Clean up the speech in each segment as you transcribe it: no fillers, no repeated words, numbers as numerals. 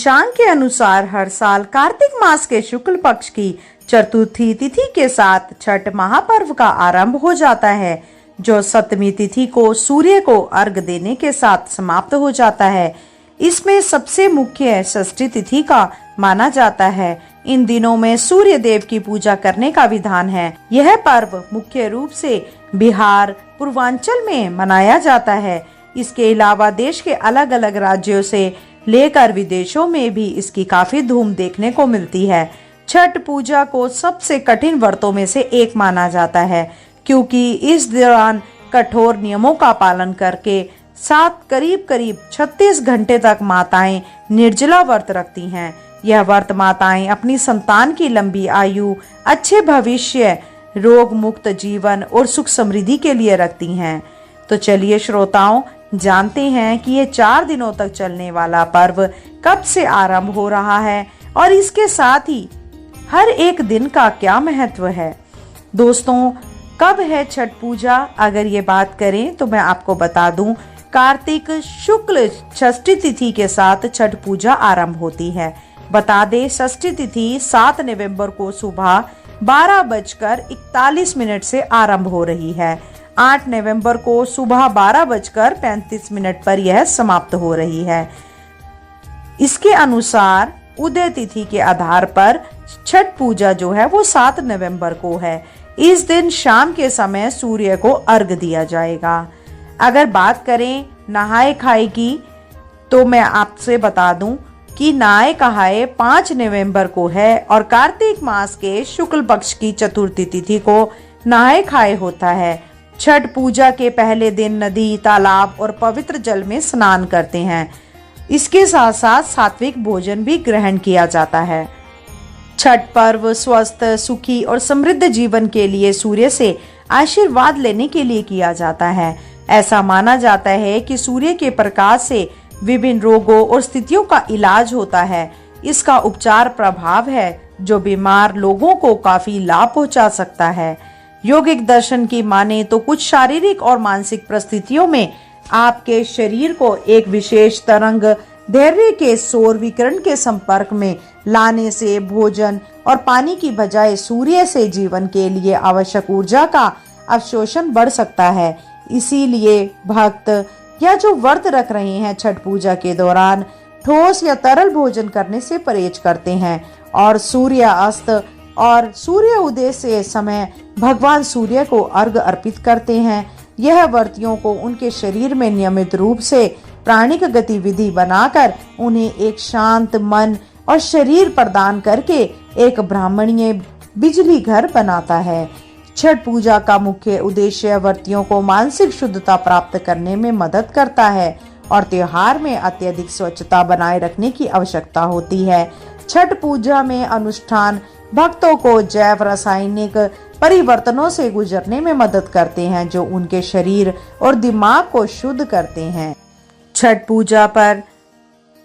पंचांग के अनुसार हर साल कार्तिक मास के शुक्ल पक्ष की चतुर्थी तिथि के साथ छठ महापर्व का आरंभ हो जाता है, जो सप्तमी तिथि को सूर्य को अर्घ देने के साथ समाप्त हो जाता है। इसमें सबसे मुख्य षष्ठी तिथि का माना जाता है। इन दिनों में सूर्य देव की पूजा करने का विधान है। यह पर्व मुख्य रूप से बिहार, पूर्वांचल में मनाया जाता है। इसके अलावा देश के अलग अलग राज्यों से लेकर विदेशों में भी इसकी काफी धूम देखने को मिलती है। छठ पूजा को सबसे कठिन व्रतों में से एक माना जाता है, क्योंकि इस दौरान कठोर नियमों का पालन करके करीब 36 घंटे तक माताएं निर्जला व्रत रखती हैं। यह व्रत माताएं अपनी संतान की लंबी आयु, अच्छे भविष्य, रोग मुक्त जीवन और सुख समृद्धि के लिए रखती हैं। तो चलिए श्रोताओं, जानते हैं कि ये 4 दिनों तक चलने वाला पर्व कब से आरंभ हो रहा है और इसके साथ ही हर एक दिन का क्या महत्व है। दोस्तों, कब है छठ पूजा? अगर ये बात करें तो मैं आपको बता दूं, कार्तिक शुक्ल षष्ठी तिथि के साथ छठ पूजा आरंभ होती है। बता दें, षष्ठी तिथि 7 नवंबर को सुबह 12:41 से आरंभ हो रही है। 8 नवंबर को सुबह 12:35 पर यह समाप्त हो रही है। इसके अनुसार उदय तिथि के आधार पर छठ पूजा जो है वो 7 नवंबर को है। इस दिन शाम के समय सूर्य को अर्घ दिया जाएगा। अगर बात करें नहाए खाए की, तो मैं आपसे बता दूं कि नहाए खाए 5 नवंबर को है और कार्तिक मास के शुक्ल पक्ष की चतुर्थी तिथि को नहाए खाए होता है। छठ पूजा के पहले दिन नदी, तालाब और पवित्र जल में स्नान करते हैं। इसके साथ साथ सात्विक भोजन भी ग्रहण किया जाता है। छठ पर्व स्वस्थ, सुखी और समृद्ध जीवन के लिए सूर्य से आशीर्वाद लेने के लिए किया जाता है। ऐसा माना जाता है कि सूर्य के प्रकाश से विभिन्न रोगों और स्थितियों का इलाज होता है। इसका उपचार प्रभाव है जो बीमार लोगों को काफी लाभ पहुंचा सकता है। योगिक दर्शन की माने तो कुछ शारीरिक और मानसिक परिस्थितियों में आपके शरीर को एक विशेष तरंग धैर्य के सौर विकिरण के संपर्क में लाने से भोजन और पानी की बजाय सूर्य से जीवन के लिए आवश्यक ऊर्जा का अवशोषण बढ़ सकता है। इसीलिए भक्त या जो व्रत रख रहे हैं छठ पूजा के दौरान ठोस या तरल भोजन करने से परहेज करते हैं और सूर्य अस्त और सूर्य उदय से समय भगवान सूर्य को अर्घ अर्पित करते हैं। यह व्रतियों को उनके शरीर में नियमित रूप से प्राणिक गतिविधि बनाकर उन्हें एक शांत मन और शरीर प्रदान करके एक ब्राह्मणीय बिजली घर बनाता है। छठ पूजा का मुख्य उद्देश्य व्रतियों को मानसिक शुद्धता प्राप्त करने में मदद करता है और त्योहार में अत्यधिक स्वच्छता बनाए रखने की आवश्यकता होती है। छठ पूजा में अनुष्ठान भक्तों को जैव रासायनिक परिवर्तनों से गुजरने में मदद करते हैं, जो उनके शरीर और दिमाग को शुद्ध करते हैं। छठ पूजा पर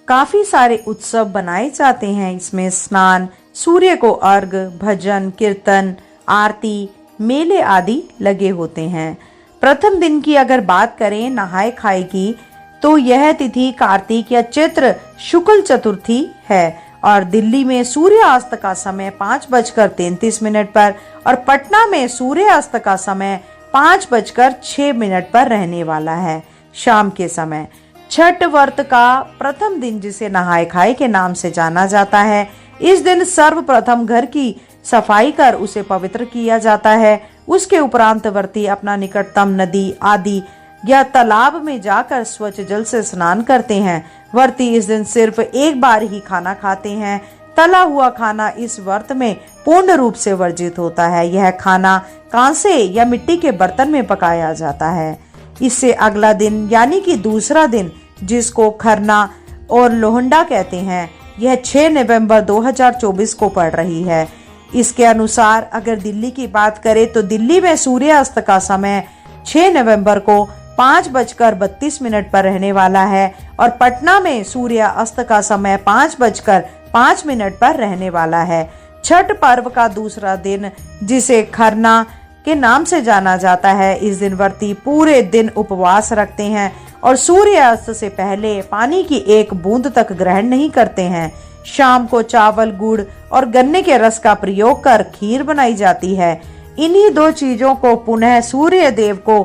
काफी सारे उत्सव बनाए जाते हैं। इसमें स्नान, सूर्य को अर्घ, भजन, कीर्तन, आरती, मेले आदि लगे होते हैं। प्रथम दिन की अगर बात करें नहाए खाए की, तो यह तिथि कार्तिक या चैत्र शुक्ल चतुर्थी है और दिल्ली में सूर्यास्त का समय 5:33 पर और पटना में सूर्यास्त का समय 5:06 पर रहने वाला है शाम के समय। छठ व्रत का प्रथम दिन, जिसे नहाए खाए के नाम से जाना जाता है, इस दिन सर्वप्रथम घर की सफाई कर उसे पवित्र किया जाता है। उसके उपरांत व्रती अपना निकटतम नदी आदि या तालाब में जाकर स्वच्छ जल से स्नान करते हैं। व्रती इस दिन सिर्फ एक बार ही खाना खाते हैं। तला हुआ खाना इस व्रत में पूर्ण रूप से वर्जित होता है। यह खाना कांसे या मिट्टी के बर्तन में पकाया जाता है। इससे अगला दिन यानी कि दूसरा दिन, जिसको खरना और लोहंडा कहते हैं, यह 6 नवंबर 2024 को पड़ रही है। इसके अनुसार अगर दिल्ली की बात करें तो दिल्ली में सूर्यास्त का समय 6 नवंबर को 5:32 पर रहने वाला है और पटना में सूर्यास्त का समय 5:05 पर रहने वाला है। छठ पर्व का दूसरा दिन, जिसे खरना के नाम से जाना जाता है, इस दिन व्रती पूरे दिन उपवास रखते हैं और सूर्यास्त से पहले पानी की एक बूंद तक ग्रहण नहीं करते हैं। शाम को चावल, गुड़ और गन्ने के रस का प्रयोग कर खीर बनाई जाती है। इन्हीं दो चीजों को पुनः सूर्य देव को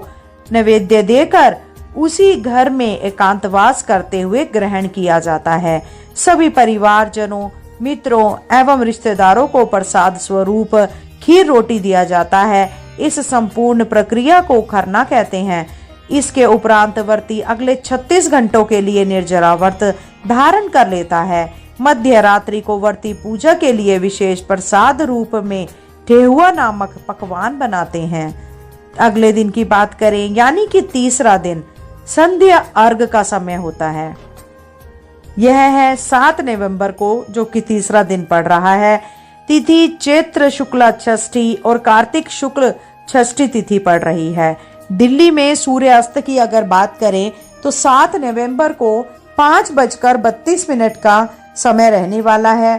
नैवेद्य देकर उसी घर में एकांतवास करते हुए ग्रहण किया जाता है। सभी परिवारजनों, मित्रों एवं रिश्तेदारों को प्रसाद स्वरूप खीर रोटी दिया जाता है। इस संपूर्ण प्रक्रिया को खरना कहते हैं। इसके उपरांत व्रती अगले 36 घंटों के लिए निर्जला व्रत धारण कर लेता है। मध्य रात्रि को व्रती पूजा के लिए विशेष प्रसाद रूप में ठेहुआ नामक पकवान बनाते हैं। अगले दिन की बात करें, यानी कि तीसरा दिन संध्या अर्घ का समय होता है। यह है 7 नवंबर को, जो कि तीसरा दिन पड़ रहा है। तिथि चैत्र शुक्ला षष्ठी और कार्तिक शुक्ल षष्ठी तिथि पड़ रही है। दिल्ली में सूर्यास्त की अगर बात करें तो 7 नवंबर को 5:32 का समय रहने वाला है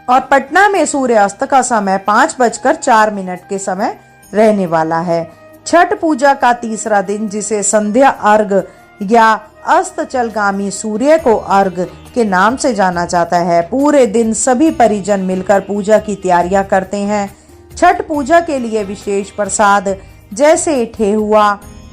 और पटना में सूर्यास्त का समय 5:04 के समय रहने वाला है। छठ पूजा का तीसरा दिन, जिसे संध्या अर्घ या अस्ताचलगामी सूर्य को अर्घ के नाम से जाना जाता है, पूरे दिन सभी परिजन मिलकर पूजा की तैयारियां करते हैं। छठ पूजा के लिए विशेष प्रसाद जैसे ठेहुआ,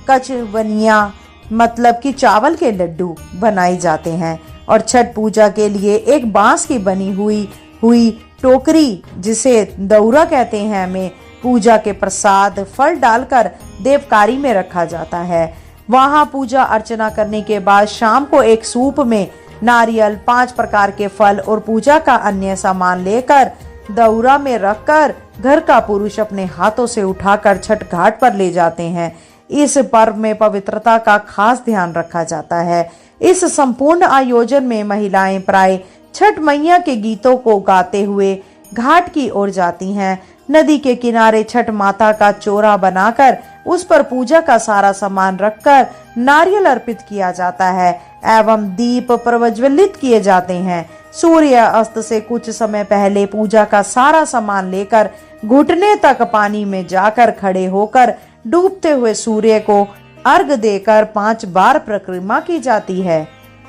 कचवनिया मतलब कि चावल के लड्डू बनाए जाते हैं और छठ पूजा के लिए एक बांस की बनी हुई टोकरी, जिसे दौरा कहते हैं, में पूजा के प्रसाद फल डालकर देवकारी में रखा जाता है। वहां पूजा अर्चना करने के बाद शाम को एक सूप में नारियल, 5 प्रकार के फल और पूजा का अन्य सामान लेकर दौरा में रखकर घर का पुरुष अपने हाथों से उठाकर छठ घाट पर ले जाते हैं। इस पर्व में पवित्रता का खास ध्यान रखा जाता है। इस संपूर्ण आयोजन में महिलाएं प्राय छठ मैया के गीतों को गाते हुए घाट की ओर जाती हैं। नदी के किनारे छठ माता का चोरा बनाकर उस पर पूजा का सारा सामान रखकर नारियल अर्पित किया जाता है एवं दीप प्रज्वलित किए जाते हैं। सूर्य अस्त से कुछ समय पहले पूजा का सारा सामान लेकर घुटने तक पानी में जाकर खड़े होकर डूबते हुए सूर्य को अर्घ देकर 5 बार परिक्रमा की जाती है।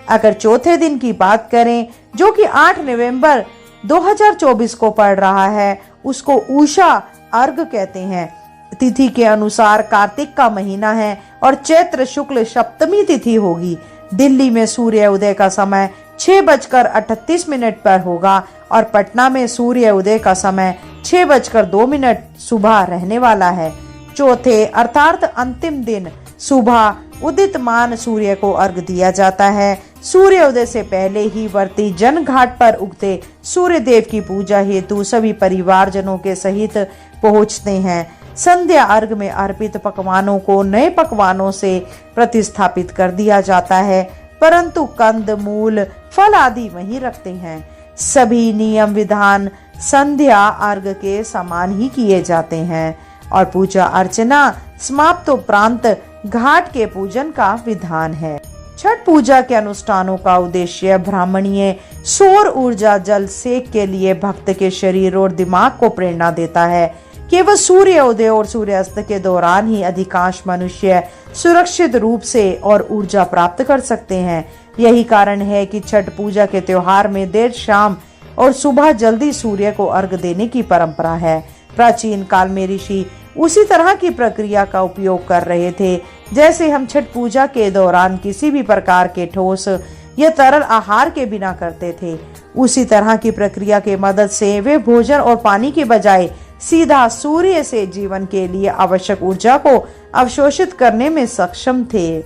अगर चौथे दिन की बात करें, जो कि 8 नवंबर 2024 को पड़ रहा है, उसको उषा अर्घ कहते हैं। तिथि के अनुसार कार्तिक का महीना है और चैत्र शुक्ल सप्तमी तिथि होगी। दिल्ली में सूर्य उदय का समय 6:38 पर होगा और पटना में सूर्य उदय का समय 6:02 सुबह रहने वाला है। चौथे अर्थात अंतिम दिन सुबह उदितमान सूर्य को अर्घ दिया जाता है। सूर्य उदय से पहले ही व्रती जन घाट पर उगते सूर्य देव की पूजा हेतु सभी परिवारजनों के सहित पहुंचते हैं। संध्या अर्घ में अर्पित पकवानों को नए पकवानों से प्रतिस्थापित कर दिया जाता है, परंतु कंद, मूल, फल आदि वहीं रखते हैं। सभी नियम विधान संध्या अर्घ के समान ही किए जाते हैं और पूजा अर्चना समाप्तोपरांत घाट के पूजन का विधान है। छठ पूजा के अनुष्ठानों का उद्देश्य ब्राह्मणीय सौर ऊर्जा जल सेक के लिए भक्त के शरीर और दिमाग को प्रेरणा देता है। केवल सूर्य उदय और सूर्यास्त के दौरान ही अधिकांश मनुष्य सुरक्षित रूप से और ऊर्जा प्राप्त कर सकते हैं। यही कारण है कि छठ पूजा के त्योहार में देर शाम और सुबह जल्दी सूर्य को अर्घ देने की परंपरा है। प्राचीन काल में ऋषि उसी तरह की प्रक्रिया का उपयोग कर रहे थे, जैसे हम छठ पूजा के दौरान किसी भी प्रकार के ठोस या तरल आहार के बिना करते थे। उसी तरह की प्रक्रिया के मदद से वे भोजन और पानी के बजाय सीधा सूर्य से जीवन के लिए आवश्यक ऊर्जा को अवशोषित करने में सक्षम थे।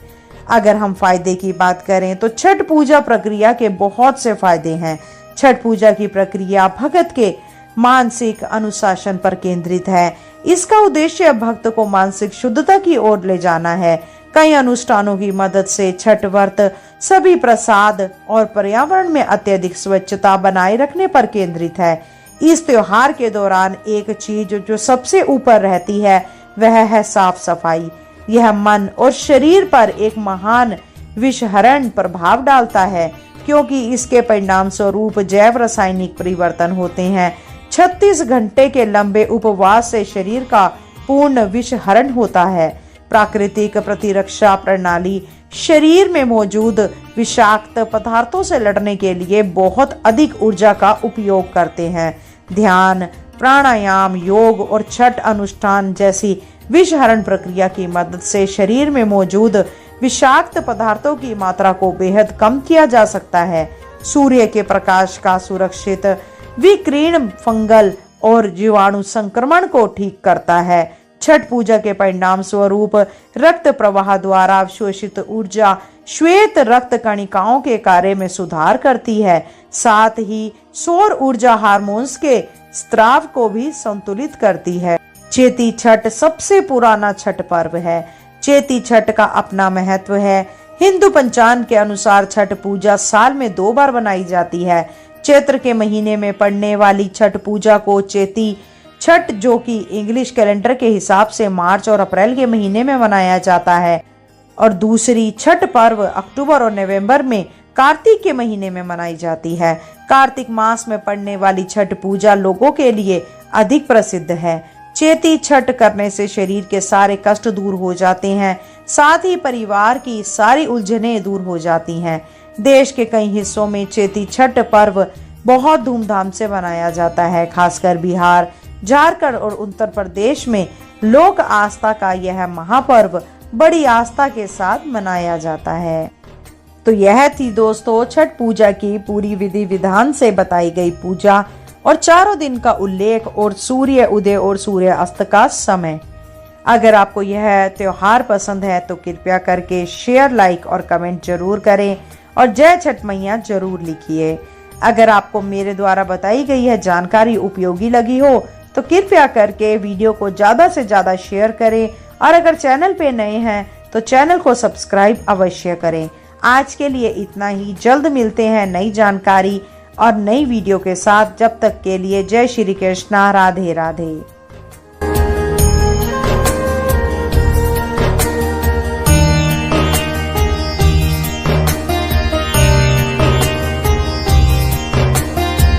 अगर हम फायदे की बात करें तो छठ पूजा प्रक्रिया के बहुत से फायदे हैं। छठ पूजा की प्रक्रिया भगत के मानसिक अनुशासन पर केंद्रित है। इसका उद्देश्य भक्त को मानसिक शुद्धता की ओर ले जाना है। कई अनुष्ठानों की मदद से छठ व्रत सभी प्रसाद और पर्यावरण में अत्यधिक स्वच्छता बनाए रखने पर केंद्रित है। इस त्योहार के दौरान एक चीज जो सबसे ऊपर रहती है वह है साफ सफाई। यह मन और शरीर पर एक महान विषहरण प्रभाव डालता है, क्योंकि इसके परिणाम स्वरूप जैव रासायनिक परिवर्तन होते हैं। 36 घंटे के लंबे उपवास से शरीर का पूर्ण विषहरण होता है। प्राकृतिक प्रतिरक्षा प्रणाली शरीर में मौजूद विषाक्त पदार्थों से लड़ने के लिए बहुत अधिक ऊर्जा का उपयोग करते हैं। ध्यान, प्राणायाम, योग और छठ अनुष्ठान जैसी विषहरण प्रक्रिया की मदद से शरीर में मौजूद विषाक्त पदार्थों की मात्रा को बेहद कम किया जा सकता है। सूर्य के प्रकाश का सुरक्षित विकिरण फंगल और जीवाणु संक्रमण को ठीक करता है। छठ पूजा के परिणाम स्वरूप रक्त प्रवाह द्वारा अवशोषित ऊर्जा श्वेत रक्त कणिकाओं के कार्य में सुधार करती है। साथ ही सौर ऊर्जा हार्मोन्स के स्राव को भी संतुलित करती है। चेती छठ सबसे पुराना छठ पर्व है। चेती छठ का अपना महत्व है। हिंदू पंचांग के अनुसार छठ पूजा साल में 2 बार बनाई जाती है। चैत्र के महीने में पड़ने वाली छठ पूजा को चेती छठ, जो कि इंग्लिश कैलेंडर के हिसाब से मार्च और अप्रैल के महीने में मनाया जाता है, और दूसरी छठ पर्व अक्टूबर और नवंबर में कार्तिक के महीने में मनाई जाती है। कार्तिक मास में पड़ने वाली छठ पूजा लोगों के लिए अधिक प्रसिद्ध है। चेती छठ करने से शरीर के सारे कष्ट दूर हो जाते हैं, साथ ही परिवार की सारी उलझनें दूर हो जाती हैं। देश के कई हिस्सों में चेती छठ पर्व बहुत धूमधाम से मनाया जाता है। खासकर बिहार, झारखंड और उत्तर प्रदेश में लोक आस्था का यह महापर्व बड़ी आस्था के साथ मनाया जाता है। तो यह थी दोस्तों छठ पूजा की पूरी विधि विधान से बताई गई पूजा और चारों दिन का उल्लेख और सूर्य उदय और सूर्य अस्त का समय। अगर आपको यह त्योहार पसंद है तो कृपया करके शेयर, लाइक और कमेंट जरूर करें और जय छठ मैया जरूर लिखिए। अगर आपको मेरे द्वारा बताई गई यह जानकारी उपयोगी लगी हो तो कृपया करके वीडियो को ज़्यादा से ज़्यादा शेयर करें और अगर चैनल पे नए हैं तो चैनल को सब्सक्राइब अवश्य करें। आज के लिए इतना ही। जल्द मिलते हैं नई जानकारी और नई वीडियो के साथ। जब तक के लिए जय श्री कृष्णा, राधे राधे।